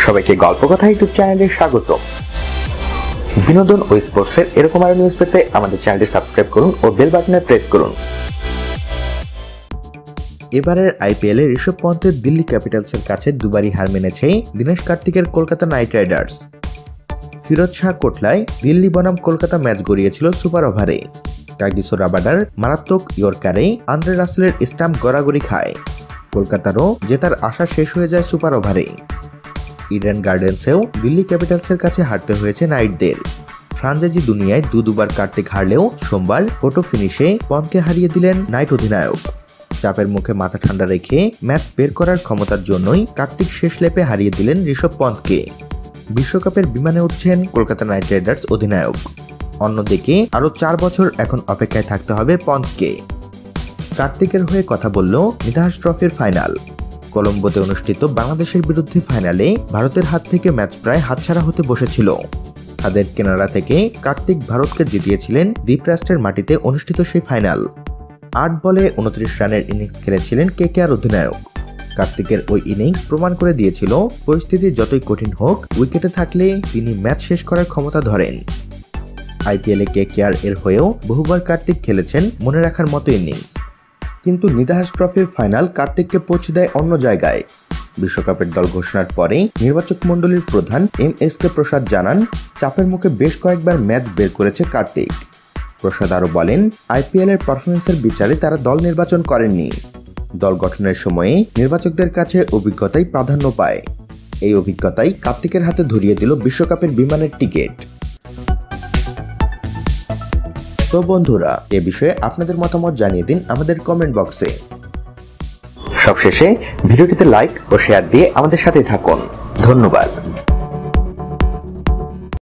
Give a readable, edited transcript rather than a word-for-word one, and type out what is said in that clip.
সবাইকে গল্পকথা ইউটিউব চ্যানেলে স্বাগতম। বিনোদন ও স্পোর্টসের এরকম আরো নিউজ পেতে আমাদের চ্যানেলটি সাবস্ক্রাইব করুন ও বেল বাটনে প্রেস করুন। এবারের আইপিএল এ ঋষভ পন্থের দিল্লি ক্যাপিটালসের কাছে দুবারই হার মেনেছে দীনেশ কার্তিকের কলকাতা নাইট রাইডার্স। ফিরোজ শাহ কোটলায় দিল্লি বনাম কলকাতা ম্যাচ গড়িয়েছিল সুপার ওভারে। কাগিসো রাবাডার মারাত্মক ইয়র্কারে আন্দ্রে রাসেলের স্টাম্প গড়াগড়ি খায়। কলকাতারও জেতার আশা শেষ হয়ে যায় সুপার ওভারে। ইডেন গার্ডেন্সেও দিল্লি ক্যাপিটালসের কাছে হারতে হয়েছে নাইটদের। ফ্রাঞ্চাইজি দুনিয়ায় দুবার কার্তিক হারলেও সোমবার ফটো ফিনিশে পন্থকে হারিয়ে দিলেন নাইট অধিনায়ক। চাপের মুখে মাথা ঠান্ডা রেখে ম্যাচ বের করার ক্ষমতার জন্যই কার্তিক শেষ লেপে হারিয়ে দিলেন ঋষভ পন্থকে। বিশ্বকাপের বিমানে উঠছেন কলকাতা নাইট রাইডার্স অধিনায়ক। অন্যদিকে আরো 4 বছর এখন অপেক্ষায় থাকতে হবে পন্থকে। কার্তিকের হয়ে কথা বলল নিধাস ট্রফির ফাইনাল। কলম্বোতে অনুষ্ঠিত বাংলাদেশের বিরুদ্ধে ফাইনালে ভারতের হাত থেকে ম্যাচ প্রায় হাতছাড়া হতে বসেছিল। তাদের কেনাডা থেকে কার্তিক ভারতকে জিতিয়েছিলেন দ্বীপরাষ্ট্রের মাটিতে অনুষ্ঠিত সেই ফাইনাল। 8 বলে 29 রানের ইনিংস খেলেছিলেন কেকেআর অধিনায়ক। কার্তিকের ওই ইনিংস প্রমাণ করে দিয়েছিল পরিস্থিতি যতই কঠিন হোক উইকেটে থাকলে তিনি ম্যাচ শেষ করার ক্ষমতা ধরেন। আইপিএলে কেকেআর এর হয়েও বহুবার কার্তিক খেলেছেন মনে রাখার মতো ইনিংস। কিন্তু নিধাস ট্রফির ফাইনাল কার্তিককে পৌঁছে দেয় অন্য জায়গায়। বিশ্বকাপের দল ঘোষণার পরে নির্বাচক মণ্ডলীর প্রধান এম.এস.কে প্রসাদ জানান, চাপের মুখে বেশ কয়েকবার ম্যাচ বের করেছে কার্তিক। প্রসাদ আরও বলেন, আইপিএল এর পারফরমেন্সের বিচারে তারা দল নির্বাচন করেননি। দল গঠনের সময়ে নির্বাচকদের কাছে অভিজ্ঞতাই প্রাধান্য পায়। এই অভিজ্ঞতাই কার্তিকের হাতে ধরিয়ে দিল বিশ্বকাপের বিমানের টিকিট। তো বন্ধুরা, এ বিষয়ে আপনাদের মতামত জানিয়ে দিন আমাদের কমেন্ট বক্সে। সবশেষে ভিডিওটিতে লাইক ও শেয়ার দিয়ে আমাদের সাথে থাকুন। ধন্যবাদ।